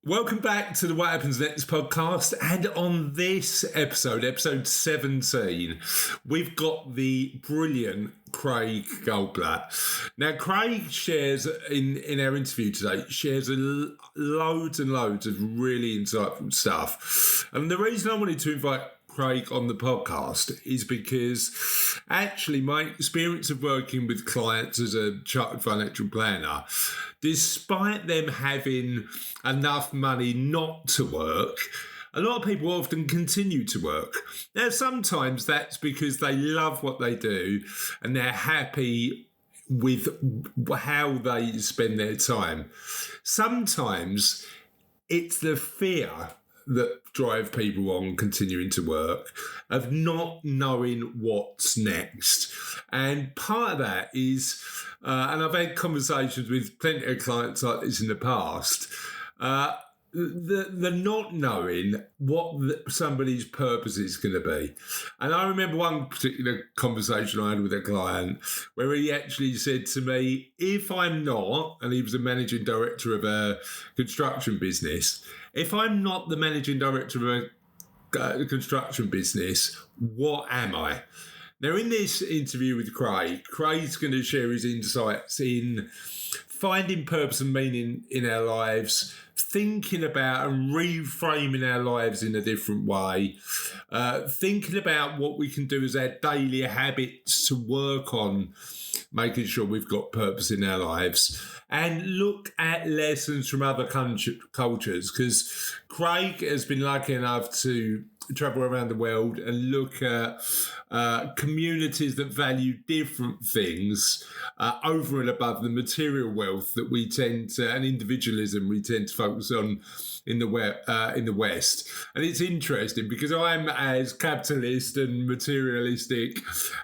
Welcome back to the What Happens Next podcast. And on this episode 17, we've got the brilliant Craig Goldblatt. Now, Craig shares, in our interview today, loads and loads of really insightful stuff. And the reason I wanted to invite Craig on the podcast is because actually my experience of working with clients as a chartered financial planner, despite them having enough money not to work, a lot of people often continue to work. Now, sometimes that's because they love what they do and they're happy with how they spend their time. Sometimes it's the fear that drive people on continuing to work, of not knowing what's next. And part of that is, and I've had conversations with plenty of clients like this in the past, the not knowing what somebody's purpose is going to be. And I remember one particular conversation I had with a client where he actually said to me, if I'm not, and he was a managing director of a construction business, if I'm not the managing director of a construction business, what am I? Now, in this interview with Craig's going to share his insights in finding purpose and meaning in our lives, thinking about and reframing our lives in a different way, thinking about what we can do as our daily habits to work on making sure we've got purpose in our lives, and look at lessons from other cultures, because Craig has been lucky enough to travel around the world and look at communities that value different things over and above the material wealth that we tend to, and individualism we tend to focus on in the West. And it's interesting because I'm as capitalist and materialistic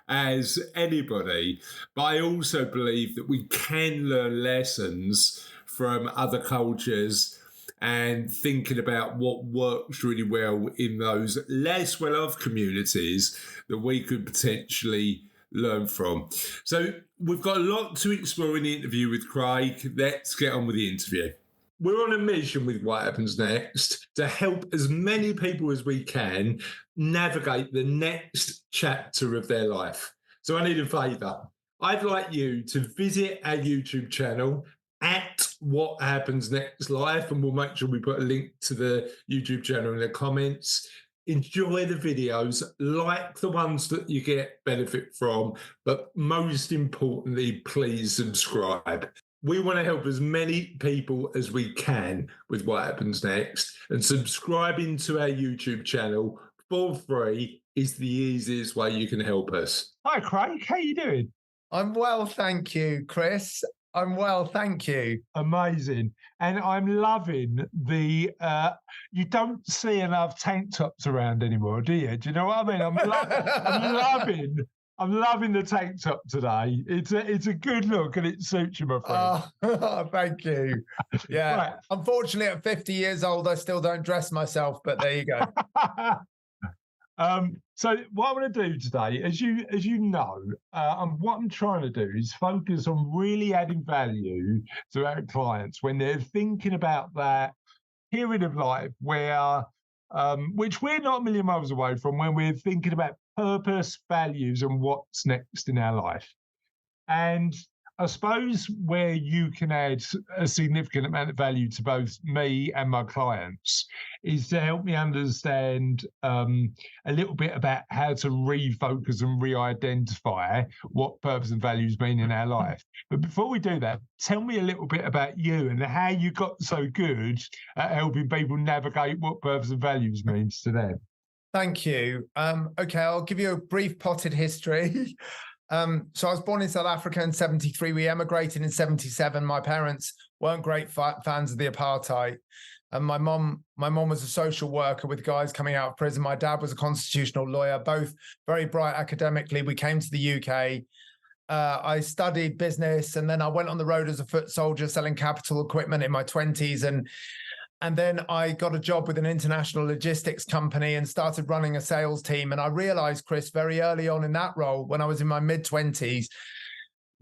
as anybody, but I also believe that we can learn lessons from other cultures and thinking about what works really well in those less well-off communities that we could potentially learn from. So we've got a lot to explore in the interview with Craig. Let's get on with the interview. We're on a mission with What Happens Next to help as many people as we can navigate the next chapter of their life. So I need a favour. I'd like you to visit our YouTube channel at What Happens Next Life, and we'll make sure we put a link to the YouTube channel in the comments. Enjoy the videos, like the ones that you get benefit from, but most importantly, please subscribe. We want to help as many people as we can with What Happens Next, and subscribing to our YouTube channel for free is the easiest way you can help us. Hi, Craig. How you doing? I'm well, thank you, Chris. I'm well, thank you. Amazing. And I'm loving the, you don't see enough tank tops around anymore, do you? Do you know what I mean? I'm loving the tank top today. It's a good look and it suits you, my friend. Oh, thank you. Yeah. Right. Unfortunately, at 50 years old, I still don't dress myself, but there you go. So what I want to do today, as you know, what I'm trying to do is focus on really adding value to our clients when they're thinking about that period of life where, which we're not a million miles away from, when we're thinking about purpose, values, and what's next in our life. And I suppose where you can add a significant amount of value to both me and my clients is to help me understand a little bit about how to refocus and re-identify what purpose and values mean in our life. But before we do that, tell me a little bit about you and how you got so good at helping people navigate what purpose and values means to them. Thank you. Okay, I'll give you a brief potted history. So I was born in South Africa in 73. We emigrated in 77. My parents weren't great fans of the apartheid. And my mom was a social worker with guys coming out of prison. My dad was a constitutional lawyer, both very bright academically. We came to the UK. I studied business, and then I went on the road as a foot soldier selling capital equipment in my 20s. And then I got a job with an international logistics company and started running a sales team. And I realized, Chris, very early on in that role, when I was in my mid-20s,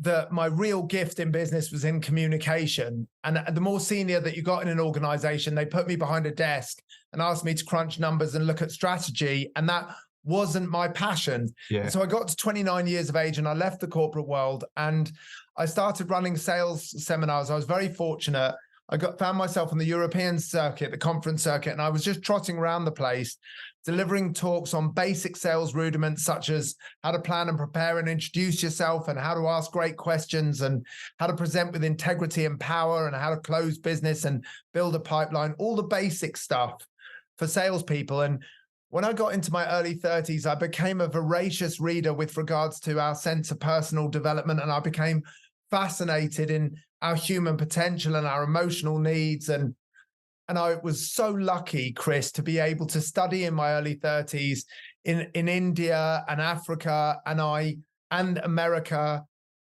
that my real gift in business was in communication. And the more senior that you got in an organization, they put me behind a desk and asked me to crunch numbers and look at strategy. And that wasn't my passion. Yeah. And so I got to 29 years of age and I left the corporate world and I started running sales seminars. I was very fortunate. I found myself on the European circuit, the conference circuit, and I was just trotting around the place, delivering talks on basic sales rudiments, such as how to plan and prepare and introduce yourself and how to ask great questions and how to present with integrity and power and how to close business and build a pipeline, all the basic stuff for salespeople. And when I got into my early 30s, I became a voracious reader with regards to our sense of personal development, and I became fascinated in our human potential and our emotional needs. And I was so lucky, Chris, to be able to study in my early 30s in India and Africa and America.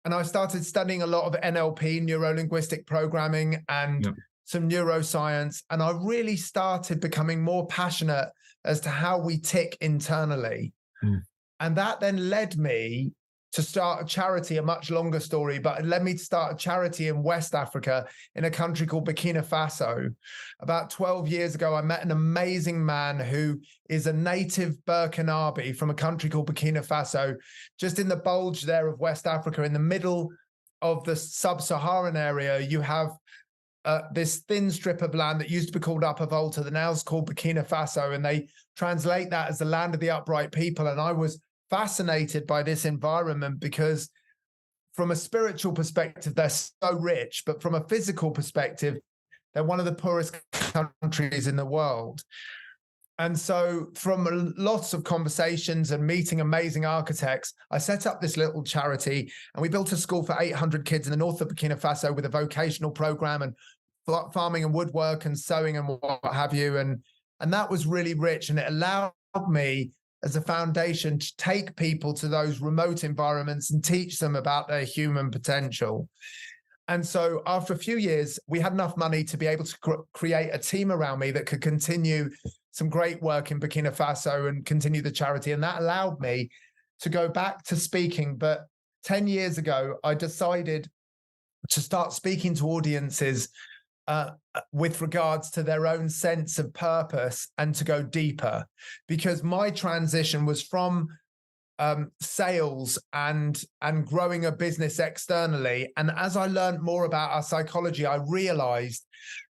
And I started studying a lot of NLP, Neuro-Linguistic Programming, and some neuroscience. And I really started becoming more passionate as to how we tick internally. And that then led me to start a charity, a much longer story, but it led me to start a charity in West Africa in a country called Burkina Faso. About 12 years ago, I met an amazing man who is a native Burkinabe from a country called Burkina Faso, just in the bulge there of West Africa, in the middle of the sub-Saharan area. You have this thin strip of land that used to be called Upper Volta, that now is called Burkina Faso, and they translate that as the land of the upright people. And I was fascinated by this environment because from a spiritual perspective, they're so rich, but from a physical perspective, they're one of the poorest countries in the world. And so from lots of conversations and meeting amazing architects, I set up this little charity and we built a school for 800 kids in the north of Burkina Faso with a vocational program and farming and woodwork and sewing and what have you. And that was really rich, and it allowed me as a foundation to take people to those remote environments and teach them about their human potential. And so after a few years, we had enough money to be able to create a team around me that could continue some great work in Burkina Faso and continue the charity. And that allowed me to go back to speaking. But 10 years ago, I decided to start speaking to audiences with regards to their own sense of purpose and to go deeper, because my transition was from sales and growing a business externally. And as I learned more about our psychology, I realized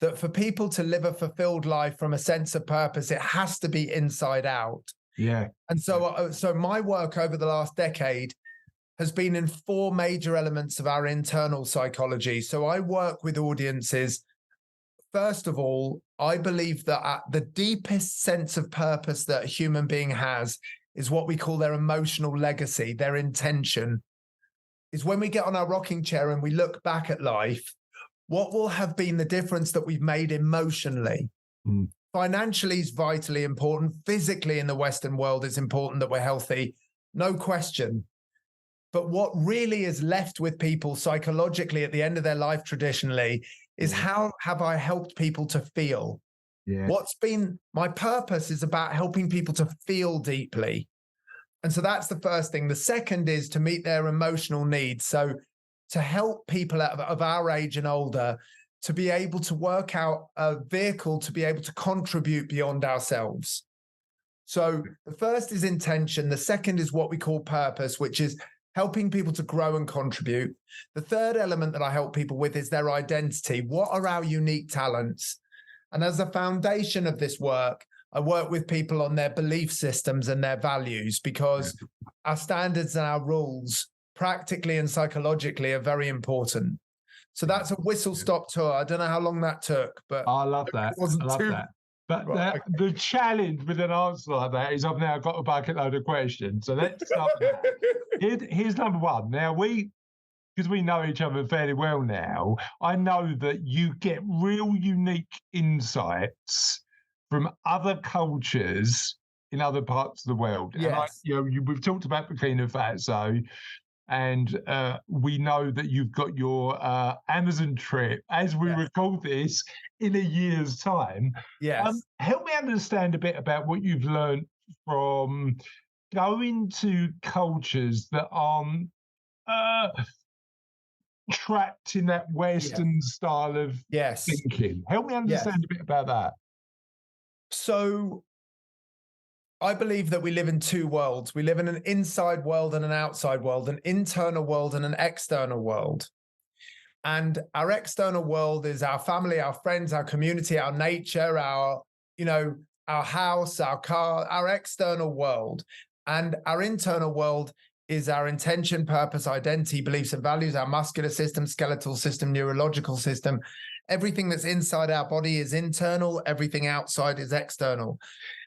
that for people to live a fulfilled life from a sense of purpose, it has to be inside out. Yeah. And so my work over the last decade has been in 4 major elements of our internal psychology. So I work with audiences. First of all, I believe that the deepest sense of purpose that a human being has is what we call their emotional legacy, their intention. Is when we get on our rocking chair and we look back at life, what will have been the difference that we've made emotionally? Financially is vitally important. Physically in the Western world, it's important that we're healthy, no question. But what really is left with people psychologically at the end of their life traditionally is how have I helped people to feel? Yeah. What's been my purpose is about helping people to feel deeply. And so that's the first thing. The second is to meet their emotional needs. So to help people of our age and older to be able to work out a vehicle to be able to contribute beyond ourselves. So the first is intention. The second is what we call purpose, which is helping people to grow and contribute. The third element that I help people with is their identity. What are our unique talents? And as a foundation of this work, I work with people on their belief systems and their values, because our standards and our rules, practically and psychologically, are very important. So that's a whistle-stop tour. I don't know how long that took, but I love that. I love that. But the challenge with an answer like that is I've now got a bucket load of questions. So let's start with that. Here's number one. Now, because we know each other fairly well now, I know that you get real unique insights from other cultures in other parts of the world. Yes. And we've talked about Burkina Faso, and we know that you've got your Amazon trip, as we record this, in a year's time. Yes. Help me understand a bit about what you've learned from going to cultures that trapped in that Western style of thinking. Help me understand a bit about that. So I believe that we live in two worlds. We live in an inside world and an outside world, an internal world and an external world. And our external world is our family, our friends, our community, our nature, our house, our car, our external world. And our internal world is our intention, purpose, identity, beliefs and values, our muscular system, skeletal system, neurological system. Everything that's inside our body is internal. Everything outside is external.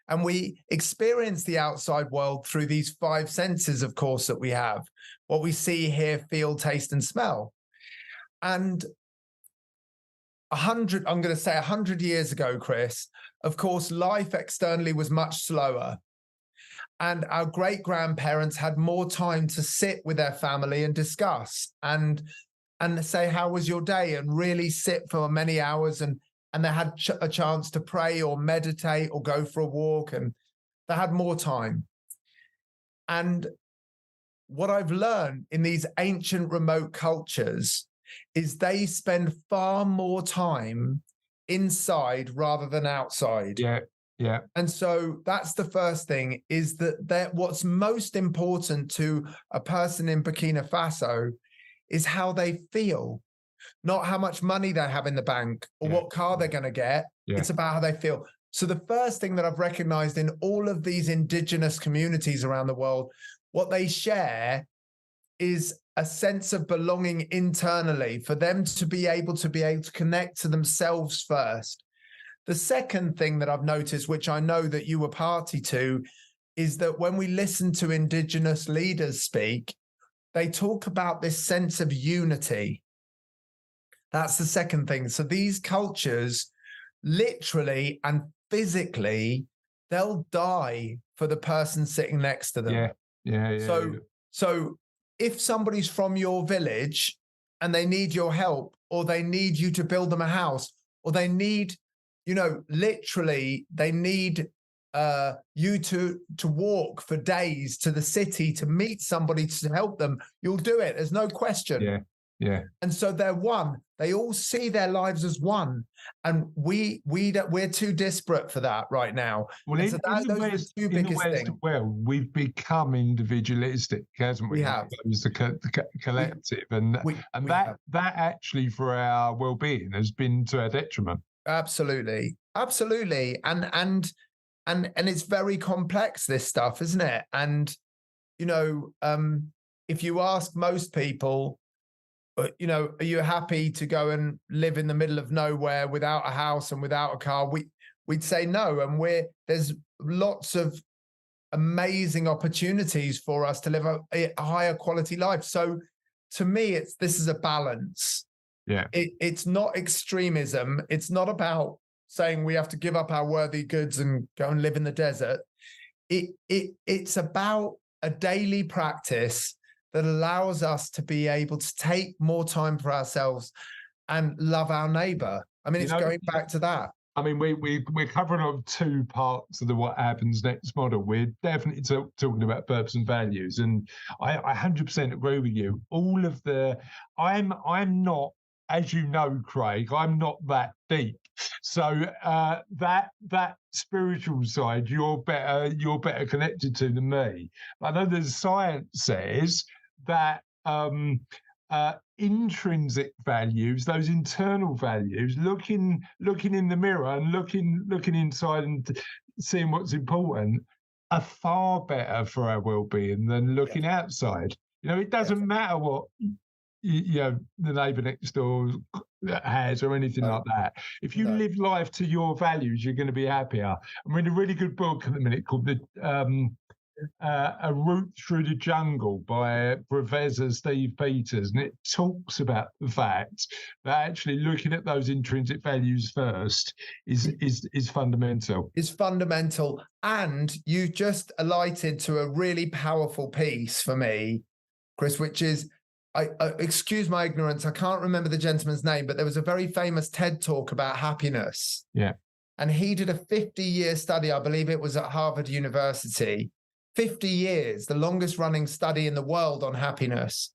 And we experience the outside world through these five senses, of course, that we have. What we see, hear, feel, taste, and smell. And 100 years ago, Chris, of course, life externally was much slower. And our great-grandparents had more time to sit with their family and discuss and say, how was your day? And really sit for many hours. And they had a chance to pray or meditate or go for a walk. And they had more time. And what I've learned in these ancient remote cultures is they spend far more time inside rather than outside. Yeah. And so that's the first thing, is that what's most important to a person in Burkina Faso is how they feel, not how much money they have in the bank or what car they're going to get. It's about how they feel. So the first thing that I've recognized in all of these indigenous communities around the world, what they share is a sense of belonging internally, for them to be able to connect to themselves first. The second thing that I've noticed, which I know that you were party to, is that when we listen to indigenous leaders speak, they talk about this sense of unity. That's the second thing. So these cultures, literally and physically, they'll die for the person sitting next to them. So if somebody's from your village and they need your help, or they need you to build them a house, or they need, literally they need you to walk for days to the city to meet somebody to help them, you'll do it. There's no question. Yeah. And so they're one. They all see their lives as one, and we're too disparate for that right now. Well, in the West, well, we've become individualistic, hasn't we? We have. It's the collective, and that actually for our well-being has been to our detriment. Absolutely, and it's very complex, this stuff, isn't it? And if you ask most people, are you happy to go and live in the middle of nowhere without a house and without a car? We'd say no. And there's lots of amazing opportunities for us to live a higher quality life. So to me, this is a balance. Yeah. It's not extremism. It's not about saying we have to give up our worthy goods and go and live in the desert. It's about a daily practice that allows us to be able to take more time for ourselves and love our neighbor. I mean, it's going back to that. I mean, we're covering on two parts of the what happens next model. We're definitely talking about purpose and values, and I 100% agree with you. All of I'm not, as you know, Craig, I'm not that deep. So that spiritual side, you're better connected to than me. I know the science says that intrinsic values, those internal values, looking in the mirror and looking inside and seeing what's important, are far better for our well-being than looking outside. It doesn't matter what the neighbour next door has or anything like that. If you live life to your values, you're going to be happier. I'm reading a really good book at the minute called A Route Through the Jungle by Professor Steve Peters, and it talks about the fact that actually looking at those intrinsic values first is fundamental. It's fundamental, and you just alighted to a really powerful piece for me, Chris, which is, I excuse my ignorance, I can't remember the gentleman's name, but there was a very famous TED talk about happiness. Yeah, and he did a 50-year study. I believe it was at Harvard University. 50 years, the longest running study in the world on happiness.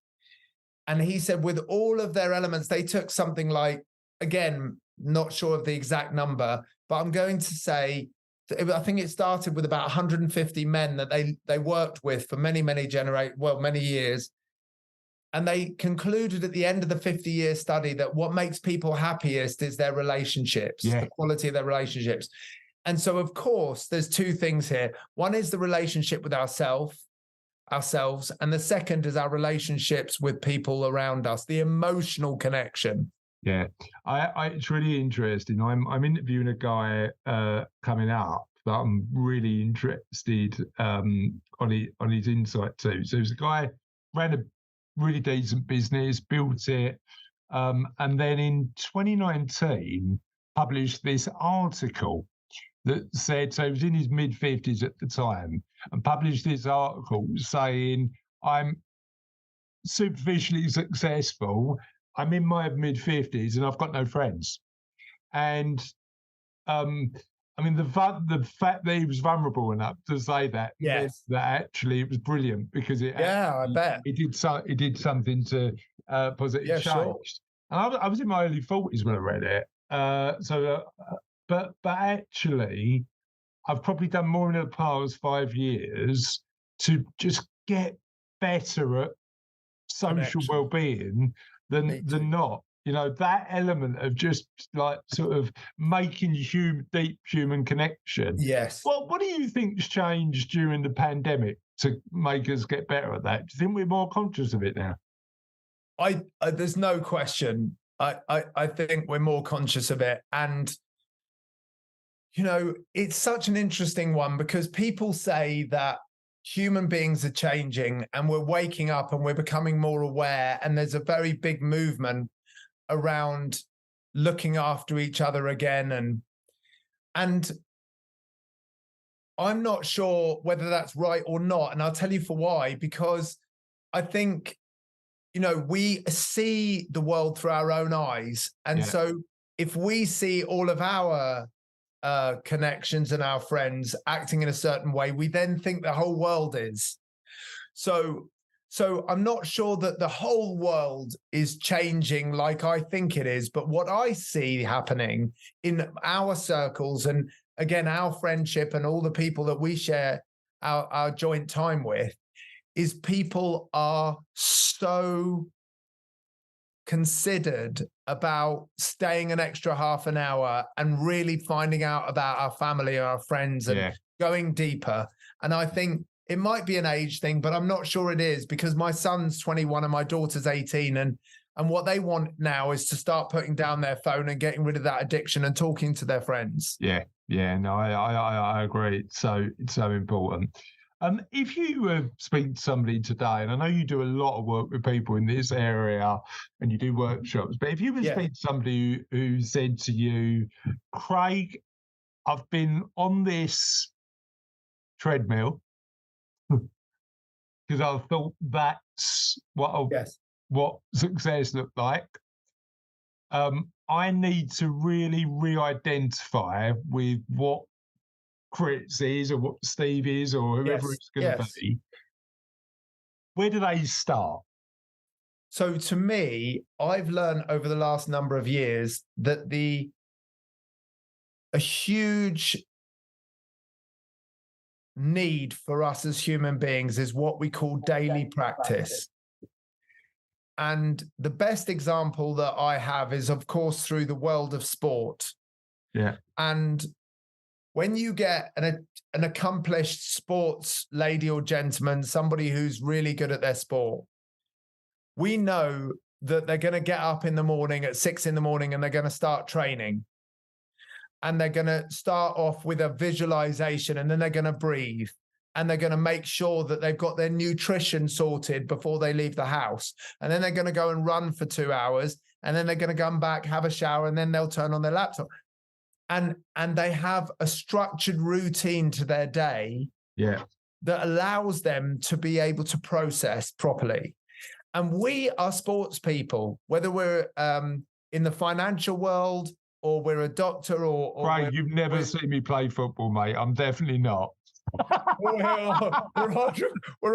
And he said with all of their elements, they took something like, again, not sure of the exact number, but I'm going to say, I think it started with about 150 men that they worked with for many years. And they concluded at the end of the 50-year study that what makes people happiest is their relationships, the quality of their relationships. And so, of course, there's two things here. One is the relationship with ourselves, and the second is our relationships with people around us, the emotional connection. Yeah, it's really interesting. I'm interviewing a guy coming up that I'm really interested on his insight too. So there's a guy ran a really decent business, built it, and then in 2019 published this article that said, so he was in his mid-50s at the time, and published this article saying, I'm superficially successful, I'm in my mid-50s, and I've got no friends. And I mean, the fact that he was vulnerable enough to say that, that actually it was brilliant, because I bet it did something to positive change. Sure. And I was in my early 40s when I read it. But actually, I've probably done more in the past 5 years to just get better at social well-being than not. You know, that element of just like sort of making deep human connection. Yes. Well, what do you think's changed during the pandemic to make us get better at that? Do you think we're more conscious of it now? There's no question. I think we're more conscious of it. And, you know, it's such an interesting one, because people say that human beings are changing and we're waking up and we're becoming more aware. And there's a very big movement around looking after each other again. And I'm not sure whether that's right or not. And I'll tell you for why, because I think, you know, we see the world through our own eyes. And so if we see all of our connections and our friends acting in a certain way, we then think the whole world is. So I'm not sure that the whole world is changing like I think it is, but what I see happening in our circles, and again, our friendship and all the people that we share our joint time with, is people are so considered about staying an extra half an hour and really finding out about our family, our friends, and going deeper. And I think it might be an age thing, but I'm not sure it is, because my son's 21 and my daughter's 18. And what they want now is to start putting down their phone and getting rid of that addiction and talking to their friends. Yeah. No, I agree. It's so important. If you speak to somebody today, and I know you do a lot of work with people in this area and you do workshops, but if you would speak to somebody who said to you, Craig, I've been on this treadmill, because I thought that's what success looked like. I need to really re-identify with what Chris is, or what Steve is, or whoever it's going to be. Where do they start? So to me, I've learned over the last number of years that a huge need for us as human beings is what we call daily practice. And the best example that I have is, of course, through the world of sport. Yeah. And when you get an accomplished sports lady or gentleman, somebody who's really good at their sport, we know that they're going to get up in the morning at 6 a.m. and they're going to start training. And they're going to start off with a visualization, and then they're going to breathe, and they're going to make sure that they've got their nutrition sorted before they leave the house. And then they're going to go and run for 2 hours, and then they're going to come back, have a shower, and then they'll turn on their laptop. And they have a structured routine to their day that allows them to be able to process properly. And we are sports people, whether we're in the financial world, or we're a doctor, or Craig, you've never seen me play football, mate. I'm definitely not. We're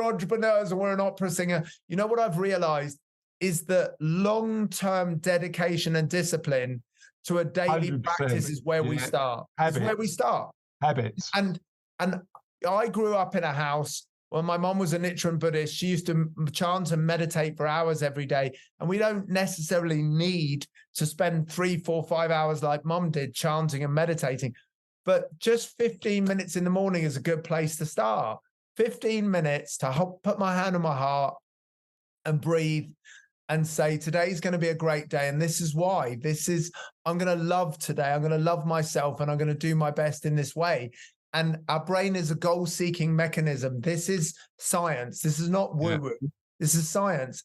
entrepreneurs, and we're an opera singer. You know what I've realized is that long-term dedication and discipline to a daily 100%. practice is where we start. It's where we start. Habits. And I grew up in a house where my mom was a Nichiren Buddhist. She used to chant and meditate for hours every day. And we don't necessarily need to spend 3, 4, 5 hours like mom did chanting and meditating. But just 15 minutes in the morning is a good place to start. 15 minutes to put my hand on my heart and breathe and say, today's going to be a great day. And this is why. I'm going to love today. I'm going to love myself, and I'm going to do my best in this way. And our brain is a goal-seeking mechanism. This is science. This is not woo-woo. Yeah. This is science.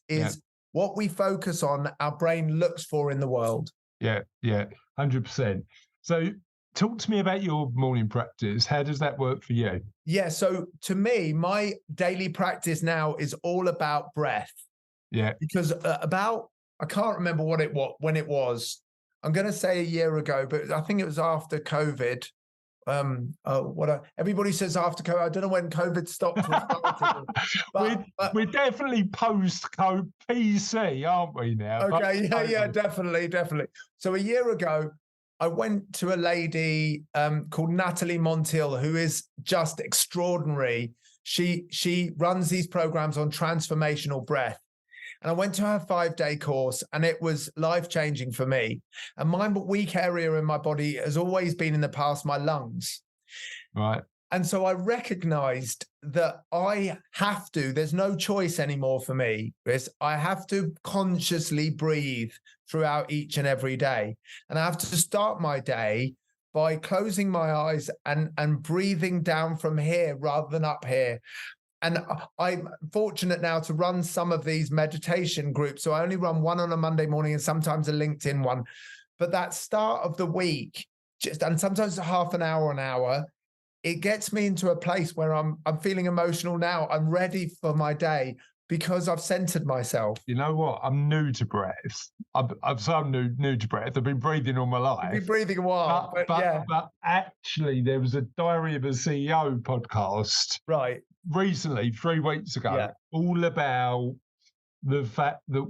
What we focus on, our brain looks for in the world. Yeah, 100%. So talk to me about your morning practice. How does that work for you? Yeah, so to me, my daily practice now is all about breath. Yeah. Because I can't remember when it was. I'm going to say a year ago, but I think it was after COVID. Everybody says after COVID. I don't know when COVID stopped. We're definitely post-COVID PC, aren't we now? Okay, yeah, definitely. So a year ago, I went to a lady called Natalie Montiel, who is just extraordinary. She runs these programs on transformational breath. And I went to her 5-day course, and it was life-changing for me. And my weak area in my body has always been in the past my lungs. Right. And so I recognized that there's no choice anymore for me, Chris. I have to consciously breathe throughout each and every day. And I have to start my day by closing my eyes and breathing down from here rather than up here. And I'm fortunate now to run some of these meditation groups. So I only run one on a Monday morning and sometimes a LinkedIn one. But that start of the week, and sometimes half an hour, it gets me into a place where I'm feeling emotional now. I'm ready for my day because I've centered myself. You know what? I'm new to breath. I'm new to breath. I've been breathing all my life. You've been breathing a while, but actually, there was a Diary of a CEO podcast. Right. Recently, 3 weeks ago, all about the fact that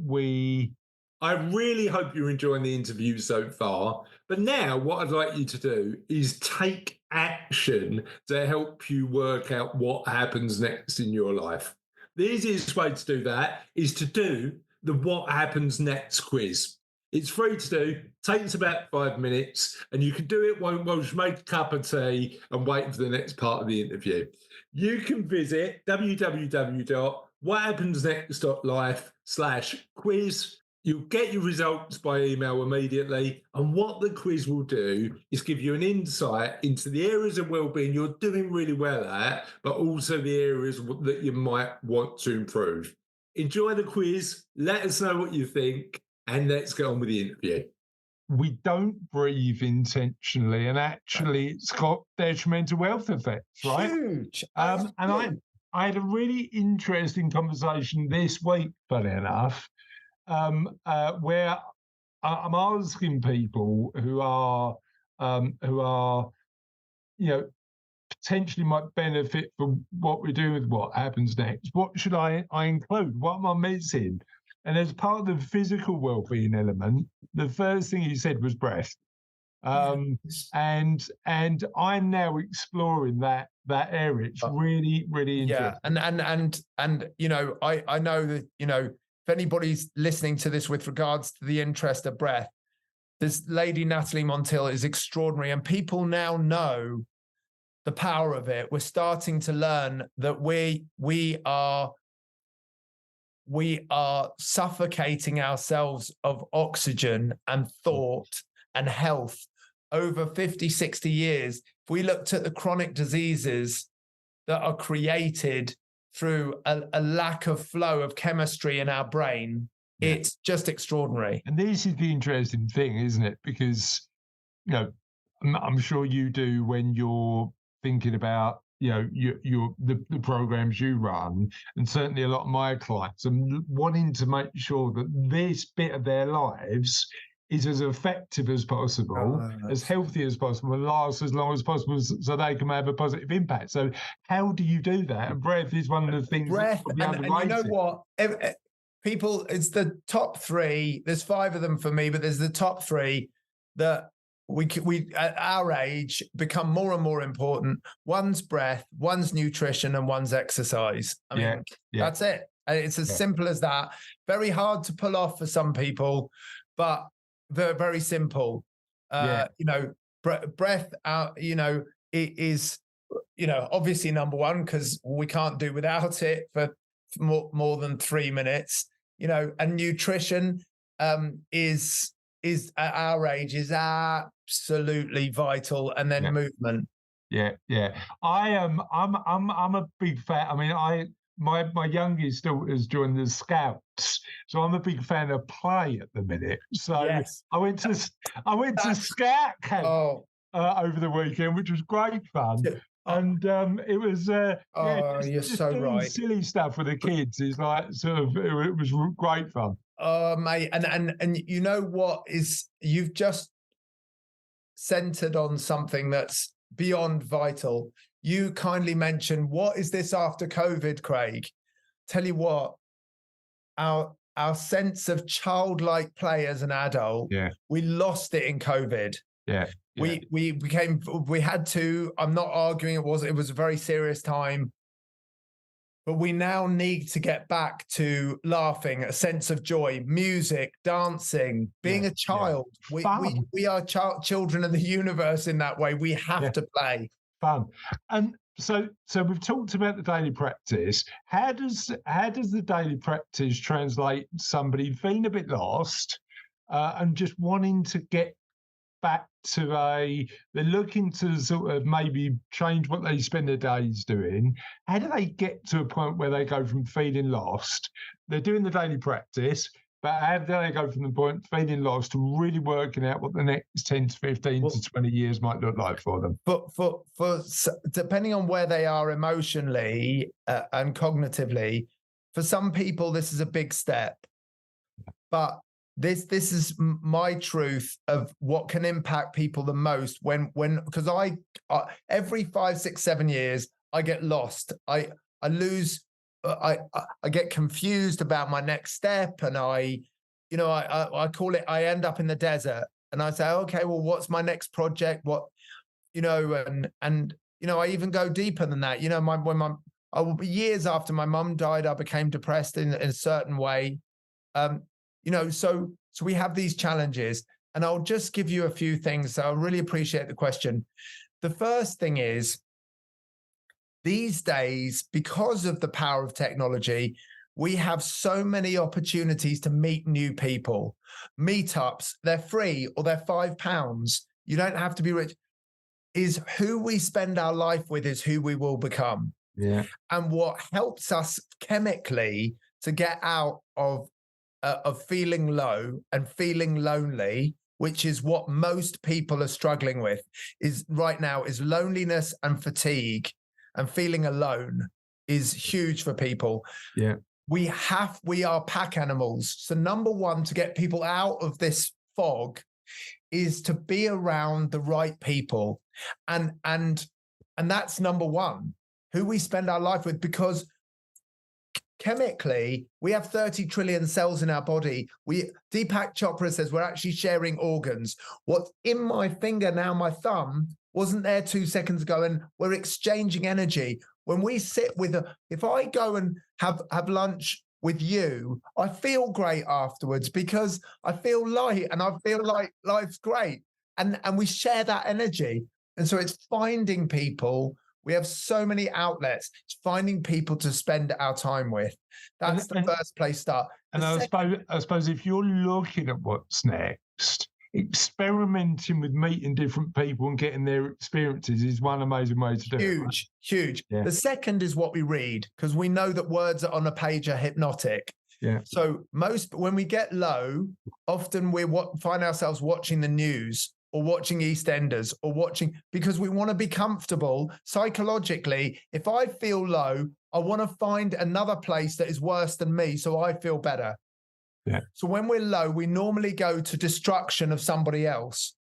I really hope you're enjoying the interview so far. But now what I'd like you to do is take action to help you work out what happens next in your life. The easiest way to do that is to do the What Happens Next quiz. It's free to do, takes about 5 minutes, and you can do it while you make a cup of tea and wait for the next part of the interview. You can visit www.whathappensnext.life/quiz. You'll get your results by email immediately. And what the quiz will do is give you an insight into the areas of wellbeing you're doing really well at, but also the areas that you might want to improve. Enjoy the quiz. Let us know what you think. And let's get on with the interview. We don't breathe intentionally, and actually it's got detrimental health effects, right? Huge. And I had a really interesting conversation this week, funny enough, where I'm asking people who are potentially might benefit from what we're doing with What Happens Next. What should I include? What am I missing? And as part of the physical well-being element, the first thing he said was breath. And I'm now exploring that area. It's really, really interesting. Yeah, and I know that, if anybody's listening to this with regards to the interest of breath, this lady Natalie Montiel is extraordinary, and people now know the power of it. We're starting to learn that we are suffocating ourselves of oxygen and thought and health over 50, 60 years. If we looked at the chronic diseases that are created through a lack of flow of chemistry in our brain, it's just extraordinary. And this is the interesting thing, isn't it? Because, I'm sure you do when you're thinking about the programs you run, and certainly a lot of my clients, and wanting to make sure that this bit of their lives is as effective as possible, as healthy as possible, and lasts as long as possible, so they can have a positive impact. So how do you do that? And breath is one of the things that's probably underrated. And you know what? people, it's the top three. There's 5 of them for me, but there's the top 3 that we at our age become more and more important. One's breath, one's nutrition, and one's exercise. I mean, that's it. It's as simple as that. Very hard to pull off for some people, but they're very simple. Breath out, it is, obviously number one, because we can't do without it for more than 3 minutes, and nutrition is at our age is absolutely vital, and then movement. I'm a big fan. I mean, my youngest daughter's joined the Scouts, so I'm a big fan of play at the minute. So I went to Scout camp over the weekend, which was great fun. And it was you're so right. Silly stuff with the kids is like sort of it was great fun. Oh, mate, and you know what is, you've just centered on something that's beyond vital. You kindly mentioned, what is this after COVID, Craig? Tell you what, our sense of childlike play as an adult, we lost it in COVID. We had to, I'm not arguing it was a very serious time, but we now need to get back to laughing, a sense of joy, music, dancing, being a child. We are children of the universe in that way. We have to play. Fun. And so we've talked about the daily practice. How does the daily practice translate somebody feeling a bit lost and just wanting to get back to they're looking to sort of maybe change what they spend their days doing? How do they get to a point where they go from feeling lost, they're doing the daily practice, but how do they go from the point feeling lost to really working out what the next 10 to 15 to 20 years might look like for them? But for depending on where they are emotionally and cognitively, for some people this is a big step. But this is my truth of what can impact people the most when because I every 5, 6, 7 years I get lost. I lose. I get confused about my next step, and I call it, I end up in the desert, and I say, okay, well, what's my next project? What, and I even go deeper than that. Years after my mum died, I became depressed in a certain way. So we have these challenges, and I'll just give you a few things. So I really appreciate the question. The first thing is, these days, because of the power of technology, we have so many opportunities to meet new people. Meetups, they're free or they're £5. You don't have to be rich. Is who we spend our life with is who we will become. Yeah. And what helps us chemically to get out of feeling low and feeling lonely, which is what most people are struggling with, is right now is loneliness and fatigue. And feeling alone is huge for people. Yeah. We are pack animals. So number one, to get people out of this fog is to be around the right people. And that's number one, who we spend our life with, because chemically, we have 30 trillion cells in our body. Deepak Chopra says we're actually sharing organs. What's in my finger now, my thumb, wasn't there 2 seconds ago, and we're exchanging energy. When we sit if I go and have lunch with you, I feel great afterwards because I feel light and I feel like life's great. And we share that energy. And so it's finding people. We have so many outlets. It's finding people to spend our time with. That's the first place start. And I suppose if you're looking at what's next, experimenting with meeting different people and getting their experiences is one amazing way to do it. Huge. Yeah. The second is what we read, because we know that words on a page are hypnotic. Yeah. So when we get low, often we find ourselves watching the news or watching EastEnders or because we want to be comfortable psychologically. If I feel low, I want to find another place that is worse than me so I feel better. Yeah. So when we're low, we normally go to destruction of somebody else.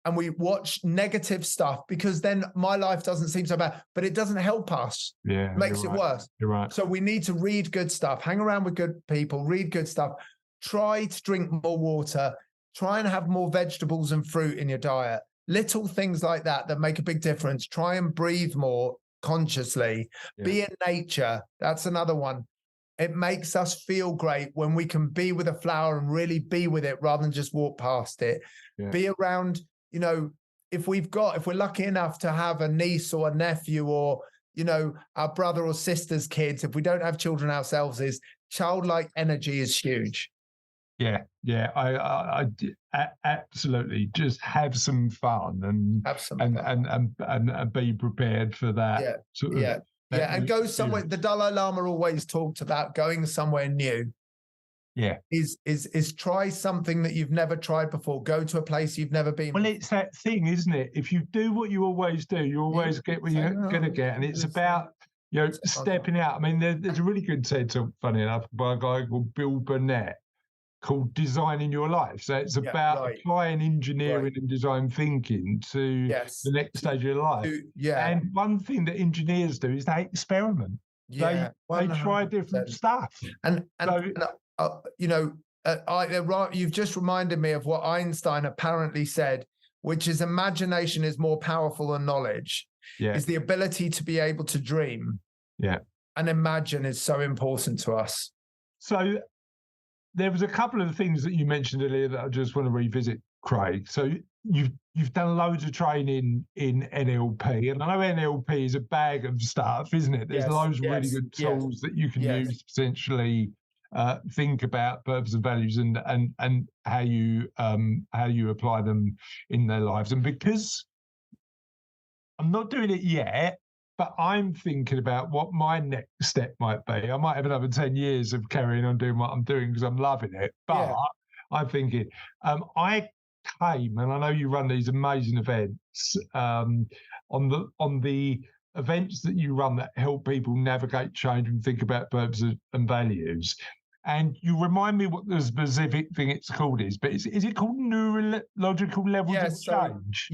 and we watch negative stuff, because then my life doesn't seem so bad, but it doesn't help us. Yeah. It makes it worse. You're right. So we need to read good stuff, hang around with good people, read good stuff, try to drink more water, try and have more vegetables and fruit in your diet. Little things like that make a big difference. Try and breathe more consciously. Be in nature. That's another one. It makes us feel great when we can be with a flower and really be with it rather than just walk past it. Be around, if we're lucky enough to have a niece or a nephew, or, our brother or sister's kids, if we don't have children ourselves, is childlike energy is huge. Yeah, I absolutely just have some fun and be prepared for that. And go somewhere. The Dalai Lama always talked about going somewhere new. Yeah, is try something that you've never tried before. Go to a place you've never been. Well, it's that thing, isn't it? If you do what you always do, you always get what you're going to get, and it's about stepping out. I mean, there's a really good TED Talk, funny enough, by a guy called Bill Burnett, called Designing Your Life. So it's about applying engineering and design thinking to the next stage of your life. And one thing that engineers do is they experiment. They try different stuff. You've just reminded me of what Einstein apparently said, which is imagination is more powerful than knowledge. Is the ability to be able to dream. And imagine is so important to us. So there was a couple of things that you mentioned earlier that I just want to revisit, Craig. So you've done loads of training in NLP, and I know NLP is a bag of stuff, isn't it? There's loads of really good tools that you can use to potentially think about purpose and values and how you apply them in their lives. And because I'm not doing it yet, but I'm thinking about what my next step might be. I might have another 10 years of carrying on doing what I'm doing because I'm loving it. But I'm thinking, I came, and I know you run these amazing events, on the events that you run that help people navigate change and think about purpose and values. And you remind me what the specific thing it's called is, but is it called neurological levels of change?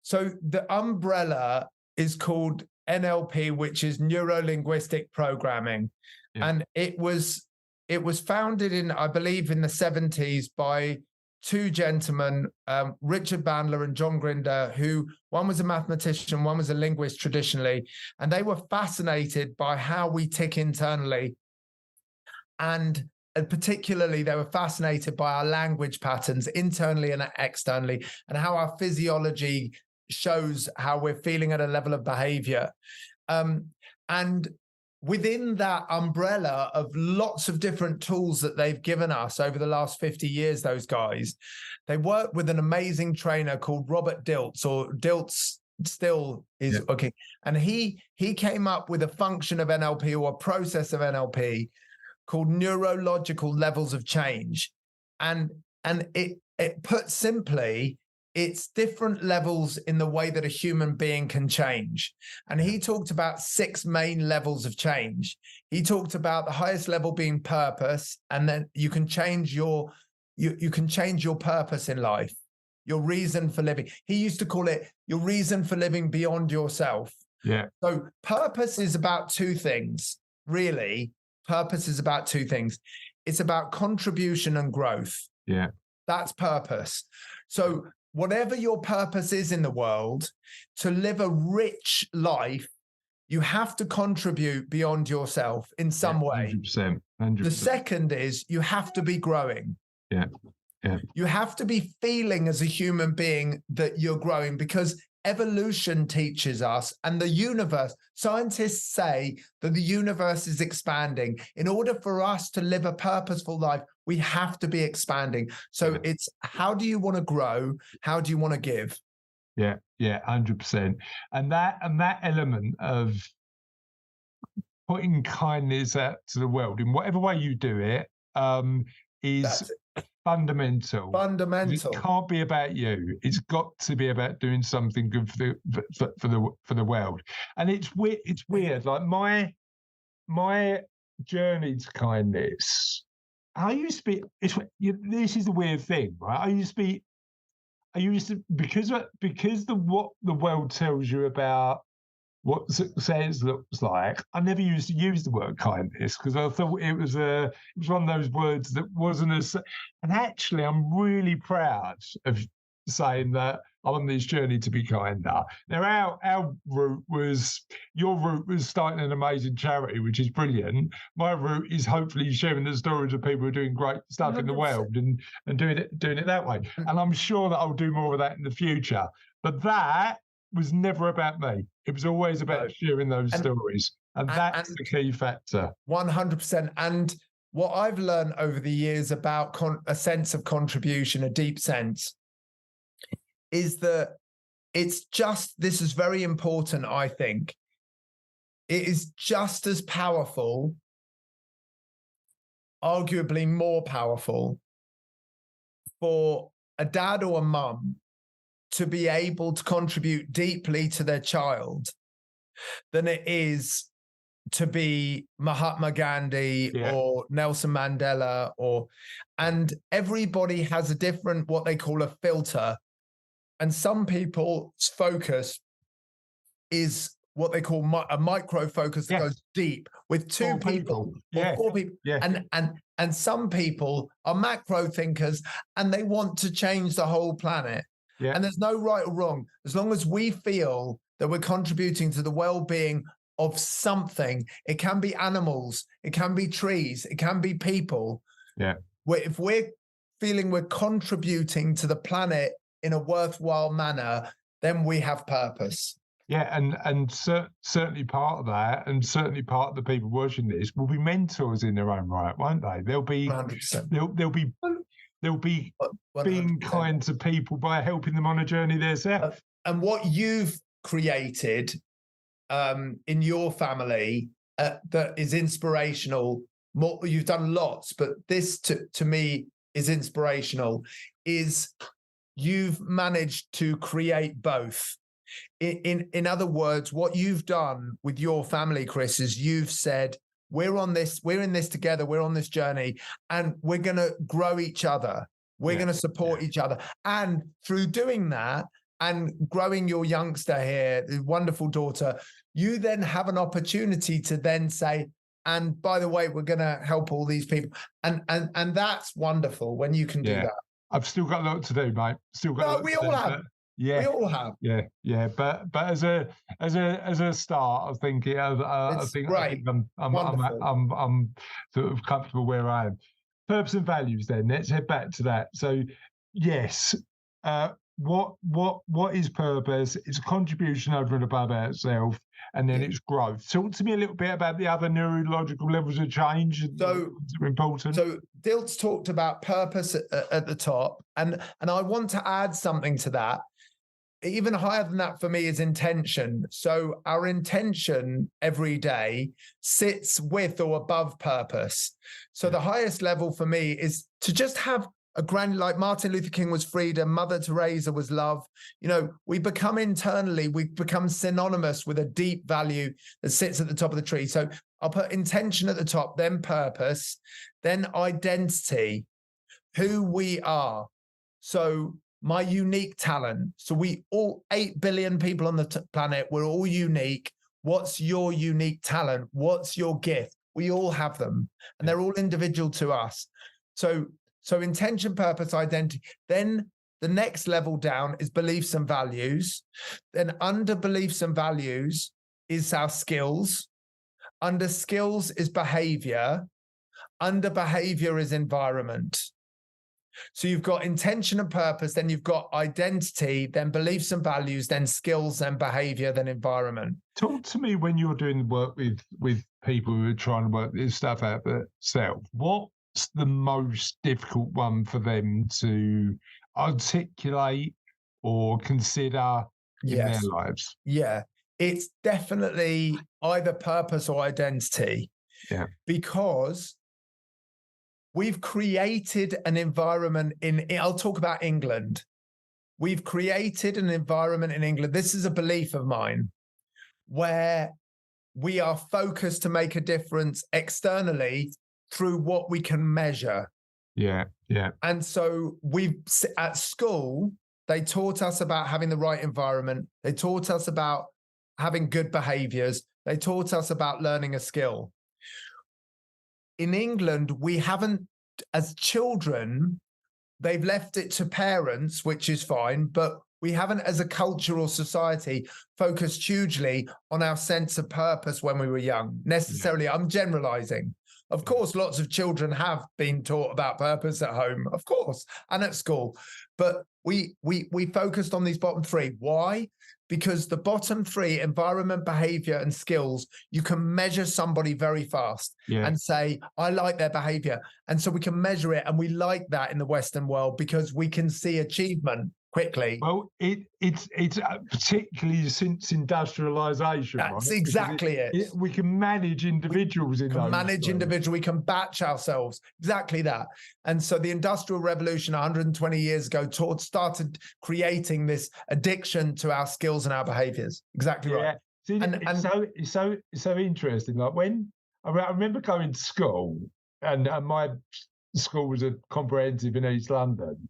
So the umbrella is called NLP, which is Neuro-Linguistic Programming. And it was founded in, I believe, in the 70s by two gentlemen, Richard Bandler and John Grinder, who one was a mathematician, one was a linguist traditionally, and they were fascinated by how we tick internally. And particularly, they were fascinated by our language patterns internally and externally, and how our physiology shows how we're feeling at a level of behavior. And within that umbrella of lots of different tools that they've given us over the last 50 years, those guys, they work with an amazing trainer called Robert Dilts, or Dilts still is okay. And he came up with a function of NLP, or a process of NLP, called neurological levels of change. And it put simply, it's different levels in the way that a human being can change. And he talked about 6 main levels of change. He talked about the highest level being purpose, and then you can change your purpose in life, your reason for living. He used to call it your reason for living beyond yourself. So purpose is about 2 things, really. Purpose is about 2 things. It's about contribution and growth. That's purpose. So whatever your purpose is in the world, to live a rich life, you have to contribute beyond yourself in some way. 100%. The second is you have to be growing. You have to be feeling as a human being that you're growing, because evolution teaches us, and the universe, scientists say that the universe is expanding. In order for us to live a purposeful life, we have to be expanding. So it's, how do you want to grow? How do you want to give? 100%. And that element of putting kindness out to the world in whatever way you do it is fundamental. It can't be about you. It's got to be about doing something good for the world. And it's weird. Like my journey to kindness, I used to be. This is the weird thing, right? I used to, because what the world tells you about what success looks like, I never used to use the word kindness because I thought it was one of those words that wasn't as. And actually, I'm really proud of saying that I'm on this journey to be kinder. Now, our route was, your route was starting an amazing charity, which is brilliant. My route is hopefully sharing the stories of people who are doing great stuff 100%. In the world and doing it that way. And I'm sure that I'll do more of that in the future. But that was never about me. It was always about sharing those stories. And that's the key factor. 100%. And what I've learned over the years about a sense of contribution, a deep sense, is that it's just, this is very important, I think. It is just as powerful, arguably more powerful, for a dad or a mum to be able to contribute deeply to their child than it is to be Mahatma Gandhi or Nelson Mandela, and everybody has a different, what they call a filter. And some people's focus is what they call a micro focus that goes deep with two people or four people. And some people are macro thinkers and they want to change the whole planet. Yeah. And there's no right or wrong. As long as we feel that we're contributing to the well-being of something, it can be animals, it can be trees, it can be people. Yeah. If we're feeling we're contributing to the planet in a worthwhile manner, then we have purpose. Yeah, and certainly part of that, and certainly part of the people watching this will be mentors in their own right, won't they? They'll be 100%. They'll be 100%. Being kind to people by helping them on a journey themselves. And what you've created in your family that is inspirational. You've done lots, but this to me is inspirational. Is you've managed to create both. In other words, what you've done with your family, Chris, is you've said, we're in this together, we're on this journey, and we're going to grow each other. We're going to support each other. And through doing that and growing your youngster here, the wonderful daughter, you then have an opportunity to then say, and by the way, we're going to help all these people. And that's wonderful when you can do that. I've still got a lot to do, mate. We all have. We all have. Yeah. But as a start, I think I'm sort of comfortable where I am. Purpose and values. Then let's head back to that. So, yes, what is purpose? It's a contribution over and above ourselves, and then it's growth. Talk to me a little bit about the other neurological levels of change. So important. So Dilt's talked about purpose at the top, and I want to add something to that. Even higher than that for me is intention. So our intention every day sits with or above purpose. So the highest level for me is to just have a like Martin Luther King was freedom, Mother Teresa was love. We become synonymous with a deep value that sits at the top of the tree. So I'll put intention at the top, then purpose, then identity, who we are. So my unique talent. So we all 8 billion people on the planet, we're all unique. What's your unique talent? What's your gift? We all have them, and they're all individual to us. So intention, purpose, identity. Then the next level down is beliefs and values. Then under beliefs and values is our skills. Under skills is behavior. Under behavior is environment. So you've got intention and purpose, then you've got identity, then beliefs and values, then skills, then behavior, then environment. Talk to me when you're doing work with people who are trying to work this stuff out themselves. What's the most difficult one for them to articulate or consider in their lives? Yeah, it's definitely either purpose or identity. Yeah, because we've created an environment I'll talk about England. We've created an environment in England. This is a belief of mine, where we are focused to make a difference externally through what we can measure. Yeah. And so at school, They taught us about having the right environment. They taught us about having good behaviors. They taught us about learning a skill. In England, we haven't, as children, they've left it to parents, which is fine, but we haven't, as a cultural society, focused hugely on our sense of purpose when we were young. Necessarily, I'm generalizing. Of course, lots of children have been taught about purpose at home, of course, and at school. But we focused on these bottom three. Why? Because the bottom three, environment, behavior, and skills, you can measure somebody very fast and say, I like their behavior. And so we can measure it. And we like that in the Western world because we can see achievement quickly. Well, it's particularly since industrialization. That's right? exactly it. We can manage individuals we can manage individuals. We can batch ourselves. Exactly that. And so the Industrial Revolution 120 years ago started creating this addiction to our skills and our behaviors. Exactly right. See, it's so interesting. Like I remember going to school, and my school was a comprehensive in East London,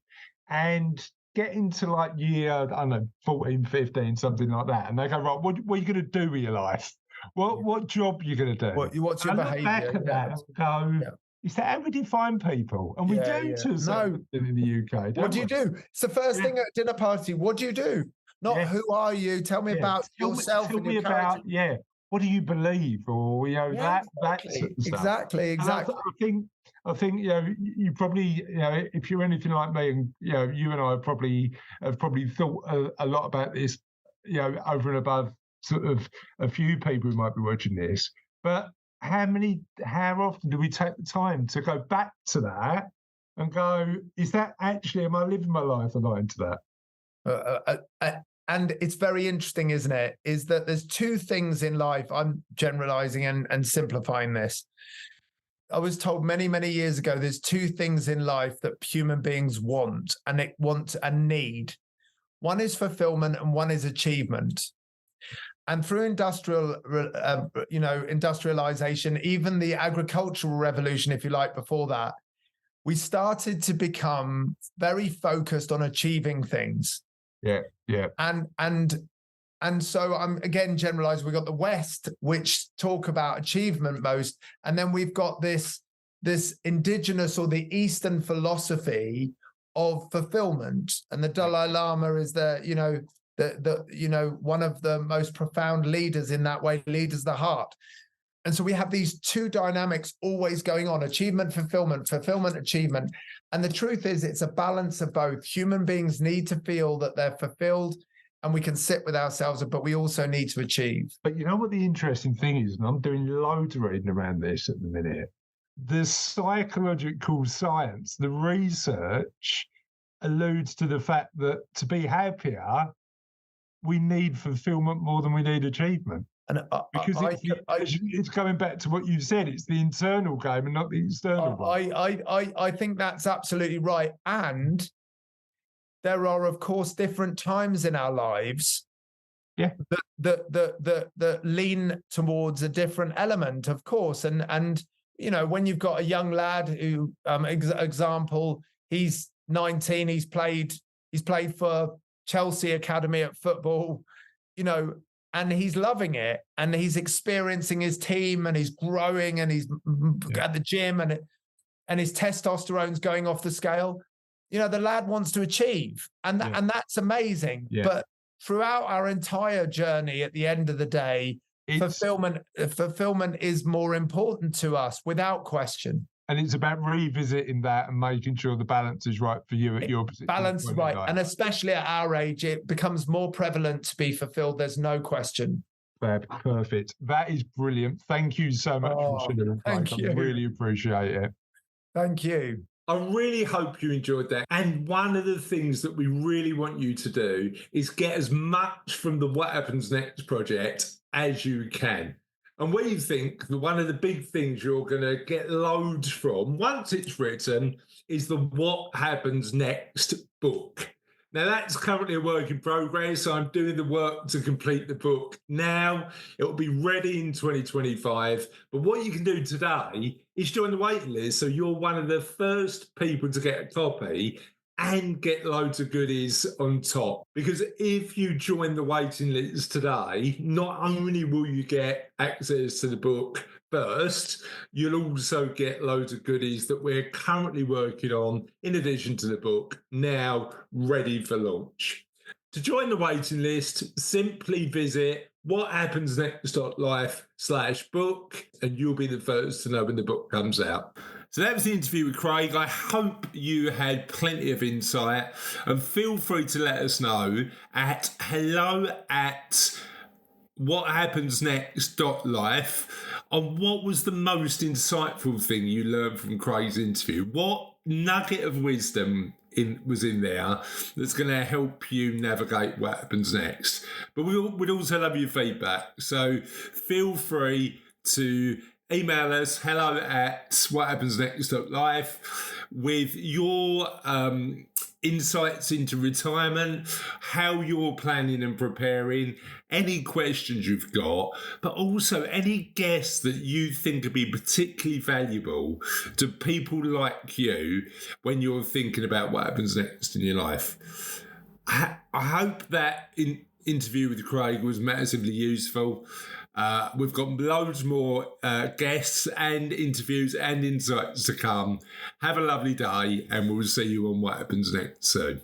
and getting to like year, I don't know, 14, 15, something like that. And they go, right, what are you going to do with your life? What job are you going to do? What's your behavior? I look back at that and go, is that how we define people? And we do to some in the UK. What do you do? It's the first thing at a dinner party. What do you do? Not who are you? Tell me about yourself. Tell me about, what do you believe? Or, that sort of stuff. Exactly. I think you probably, if you're anything like me, and you and I have probably thought a lot about this, over and above sort of a few people who might be watching this. But how often do we take the time to go back to that and go, is that actually, am I living my life aligned to that? And it's very interesting, isn't it? Is that there's two things in life. I'm generalizing and simplifying this. I was told many, many years ago, there's two things in life that human beings want and need. One is fulfillment and one is achievement. And through industrialization, even the agricultural revolution, if you like, before that, we started to become very focused on achieving things. Yeah. And so I'm again generalizing. We've got the West, which talk about achievement most, and then we've got this indigenous or the Eastern philosophy of fulfillment. And the Dalai Lama is one of the most profound leaders in that way, leaders the heart. And so we have these two dynamics always going on: achievement, fulfillment, achievement. And the truth is, it's a balance of both. Human beings need to feel that they're fulfilled, and we can sit with ourselves, but we also need to achieve. But you know what the interesting thing is, and I'm doing loads of reading around this at the minute, the psychological science, the research alludes to the fact that to be happier, we need fulfillment more than we need achievement. And it's going back to what you said, it's the internal game and not the external one. I think that's absolutely right. And there are, of course, different times in our lives that lean towards a different element, of course. And when you've got a young lad who, example, he's 19, he's played for Chelsea Academy at football, and he's loving it, and he's experiencing his team, and he's growing, and he's at the gym, and his testosterone's going off the scale. The lad wants to achieve, and that's amazing. Yeah. But throughout our entire journey, at the end of the day, fulfillment is more important to us, without question. And it's about revisiting that and making sure the balance is right for you at your position. Balance, right. And especially at our age, it becomes more prevalent to be fulfilled. There's no question. Perfect. That is brilliant. Thank you so much for sharing. Thank you. I really appreciate it. Thank you. I really hope you enjoyed that. And one of the things that we really want you to do is get as much from the What Happens Next project as you can. And we think that one of the big things you're going to get loads from, once it's written, is the What Happens Next book. Now, that's currently a work in progress. So I'm doing the work to complete the book now. It will be ready in 2025. But what you can do today is join the waiting list. So you're one of the first people to get a copy. and get loads of goodies on top. Because if you join the waiting list today, not only will you get access to the book first, you'll also get loads of goodies that we're currently working on, in addition to the book, now ready for launch. To join the waiting list, simply visit whathappensnext.life/book, and you'll be the first to know when the book comes out. So that was the interview with Craig. I hope you had plenty of insight, and feel free to let us know at hello@whathappensnext.life on what was the most insightful thing you learned from Craig's interview. What nugget of wisdom was in there that's going to help you navigate what happens next. But we'd also love your feedback. So feel free to email us hello@whathappensnext.life with your insights into retirement, how you're planning and preparing, any questions you've got, but also any guests that you think would be particularly valuable to people like you when you're thinking about what happens next in your life. I hope that interview with Craig was massively useful. We've got loads more guests and interviews and insights to come. Have a lovely day, and we'll see you on What Happens Next soon.